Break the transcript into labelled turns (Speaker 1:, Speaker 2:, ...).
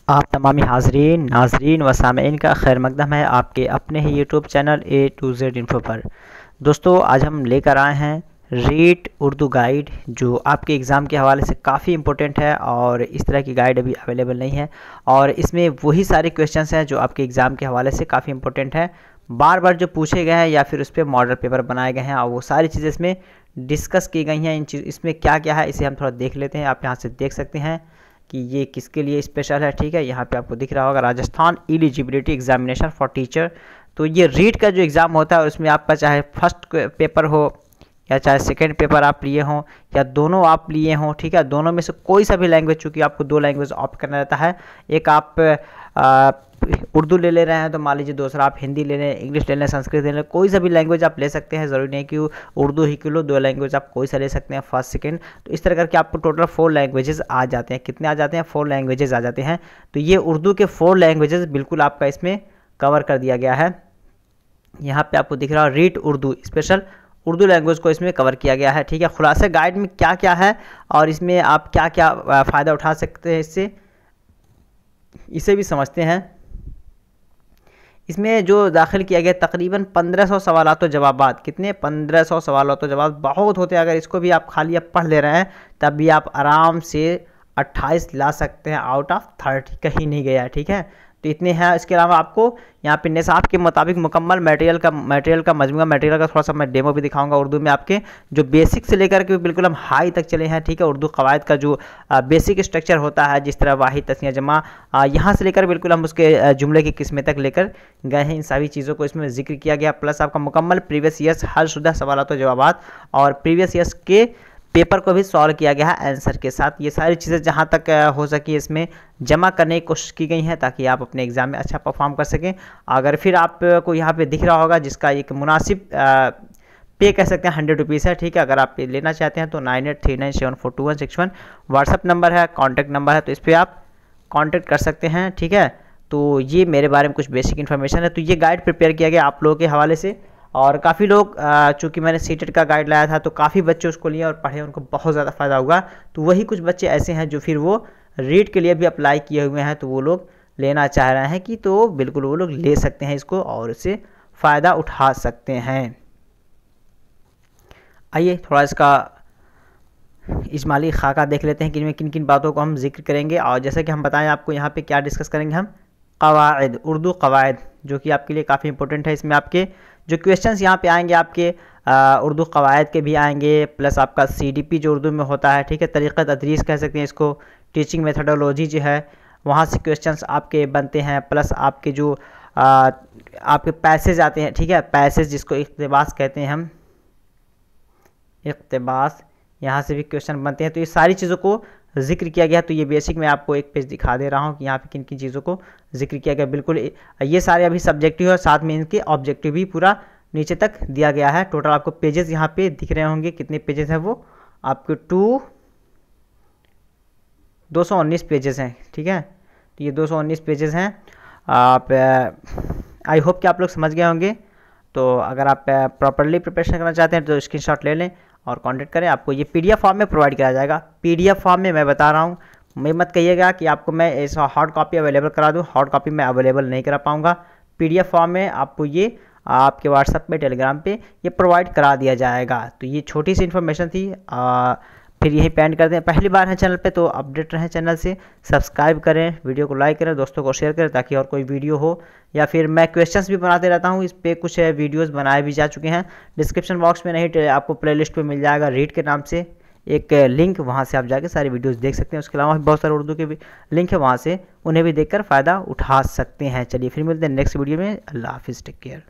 Speaker 1: आप तमामी हाज़रीन नाज़रीन व सामीन का खैर मकदम है आपके अपने ही YouTube channel A to Z info पर। दोस्तों आज हम लेकर आए हैं रीट उर्दू गाइड, जो आपके एग्ज़ाम के हवाले से काफ़ी इम्पोर्टेंट है और इस तरह की गाइड अभी अवेलेबल नहीं है। और इसमें वही सारे क्वेश्चंस हैं जो आपके एग्ज़ाम के हवाले से काफ़ी इम्पोर्टेंट है, बार बार जो पूछे गए हैं या फिर उस पर मॉडल पेपर बनाए गए हैं और वो सारी चीज़ें इसमें डिस्कस की गई हैं। इसमें क्या क्या है इसे हम थोड़ा देख लेते हैं। आप यहाँ से देख सकते हैं कि ये किसके लिए स्पेशल है। ठीक है, यहाँ पे आपको दिख रहा होगा Rajasthan eligibility examination for teacher. तो ये रीट का जो एग्ज़ाम होता है उसमें आपका चाहे फर्स्ट पेपर हो या चाहे सेकंड पेपर आप लिए हों या दोनों आप लिए हों, ठीक है, दोनों में से कोई सा भी लैंग्वेज, चूँकि आपको दो लैंग्वेज ऑप्ट करना रहता है। एक आप उर्दू ले रहे हैं तो मान लीजिए, दूसरा आप हिंदी ले लें, इंग्लिश ले लें, संस्कृत ले लें, कोई सा भी लैंग्वेज आप ले सकते हैं। ज़रूरी नहीं कि उर्दू ही के लो, दो लैंग्वेज आप कोई सा ले सकते हैं, फर्स्ट सेकंड। तो इस तरह करके आपको टोटल 4 लैंग्वेजेस आ जाते हैं। कितने आ जाते हैं? 4 लैंग्वेजेस आ जाते हैं। तो ये उर्दू के 4 लैंग्वेजेस बिल्कुल आपका इसमें कवर कर दिया गया है। यहाँ पर आपको दिख रहा है रीट उर्दू, स्पेशल उर्दू लैंग्वेज को इसमें कवर किया गया है। ठीक है, खुलासा गाइड में क्या क्या है और इसमें आप क्या क्या फ़ायदा उठा सकते हैं इससे, इसे भी समझते हैं। इसमें जो दाखिल किया गया तकरीबन 1500 सवालात व जवाबात, कितने? 1500 सवालात व जवाब बहुत होते हैं। अगर इसको भी आप खाली अब पढ़ ले रहे हैं तब भी आप आराम से 28 ला सकते हैं आउट ऑफ 30, कहीं नहीं गया। ठीक है, तो इतने हैं। इसके अलावा आपको यहाँ पे निसाब के मुताबिक मुकम्मल मटेरियल का मजमूआ मटेरियल का थोड़ा सा मैं डेमो भी दिखाऊंगा उर्दू में। आपके जो बेसिक से लेकर के बिल्कुल हम हाई तक चले हैं। ठीक है, उर्दू कवायद का जो बेसिक स्ट्रक्चर होता है, जिस तरह वाहिद, तस्निया, जमा, यहाँ से लेकर बिल्कुल हम उसके जुमले की किस्में तक लेकर गए हैं। इन सभी चीज़ों को इसमें जिक्र किया गया। प्लस आपका मुकम्मल प्रीवियस ईयर्स हलशुदा सवालात व जवाबात और प्रीवियस ईयर्स के पेपर को भी सॉल्व किया गया है आंसर के साथ। ये सारी चीज़ें जहाँ तक हो सकी इसमें जमा करने की कोशिश की गई हैं ताकि आप अपने एग्ज़ाम में अच्छा परफॉर्म कर सकें। अगर फिर आपको यहाँ पे दिख रहा होगा जिसका एक मुनासिब पे कह सकते हैं 100 रुपीज़ है। ठीक है, अगर आप लेना चाहते हैं तो 9839742161 व्हाट्सअप नंबर है, कॉन्टैक्ट नंबर है, तो इस पर आप कॉन्टैक्ट कर सकते हैं। ठीक है, तो ये मेरे बारे में कुछ बेसिक इन्फॉर्मेशन है। तो ये गाइड प्रिपेयर किया गया आप लोगों के हवाले से और काफ़ी लोग, चूँकि मैंने सीटेट का गाइड लाया था तो काफ़ी बच्चे उसको लिए और पढ़े, उनको बहुत ज़्यादा फ़ायदा हुआ। तो वही कुछ बच्चे ऐसे हैं जो फिर वो रीट के लिए भी अप्लाई किए हुए हैं, तो वो लोग लेना चाह रहे हैं कि तो बिल्कुल वो लोग ले सकते हैं इसको और इससे फ़ायदा उठा सकते हैं। आइए थोड़ा इसका इजमाली खाका देख लेते हैं कि इनमें किन किन बातों को हम जिक्र करेंगे। और जैसे कि हम बताएं आपको यहाँ पे क्या डिस्कस करेंगे हम, कवायद, उर्दू कवायद, जो कि आपके लिए काफ़ी इंपॉर्टेंट है। इसमें आपके जो क्वेश्चंस यहाँ पे आएंगे आपके उर्दू कवायद के भी आएंगे, प्लस आपका CDP जो उर्दू में होता है, ठीक है, तरीक़ा तदरीस कह सकते हैं इसको, टीचिंग मेथडोलॉजी जो है वहाँ से क्वेश्चंस आपके बनते हैं। प्लस आपके जो आपके पैसेज आते हैं, ठीक है, पैसेज जिसको इक़्तिबास कहते हैं हम, इक़्तिबास, यहाँ से भी क्वेश्चन बनते हैं। तो ये सारी चीज़ों को जिक्र किया गया। तो ये बेसिक मैं आपको एक पेज दिखा दे रहा हूँ कि यहाँ पे किन किन चीज़ों को जिक्र किया गया। बिल्कुल ये सारे अभी सब्जेक्टिव है, साथ में इनके ऑब्जेक्टिव भी पूरा नीचे तक दिया गया है। टोटल आपको पेजेस यहाँ पे दिख रहे होंगे, कितने पेजेस हैं वो आपके 219 पेजेस हैं। ठीक है, तो ये 219 पेजेस हैं। आप आई होप कि आप लोग समझ गए होंगे। तो अगर आप प्रॉपरली प्रिपरेशन करना चाहते हैं तो स्क्रीनशॉट ले लें और कांटेक्ट करें। आपको ये PDF फॉर्म में प्रोवाइड कराया जाएगा। PDF फॉर्म में मैं बता रहा हूँ, मैं मत कहिएगा कि आपको मैं ऐसा हार्ड कॉपी अवेलेबल करा दूँ, हार्ड कॉपी मैं अवेलेबल नहीं करा पाऊँगा। PDF फॉर्म में आपको ये आपके व्हाट्सएप पे, टेलीग्राम पे ये प्रोवाइड करा दिया जाएगा। तो ये छोटी सी इन्फॉर्मेशन थी। फिर यही पेंड करते हैं। पहली बार है चैनल पे तो अपडेट रहें चैनल से, सब्सक्राइब करें, वीडियो को लाइक करें, दोस्तों को शेयर करें ताकि और कोई वीडियो हो, या फिर मैं क्वेश्चंस भी बनाते रहता हूँ। इस पर कुछ वीडियोस बनाए भी जा चुके हैं। डिस्क्रिप्शन बॉक्स में नहीं, आपको प्लेलिस्ट पे मिल जाएगा रीड के नाम से एक लिंक, वहाँ से आप जाके सारी वीडियोस देख सकते हैं। उसके अलावा भी बहुत सारे उर्दू के भी लिंक है, वहाँ से उन्हें भी देखकर फ़ायदा उठा सकते हैं। चलिए फिर मिलते हैं नेक्स्ट वीडियो में। अल्लाह हाफिज़, टेक केयर।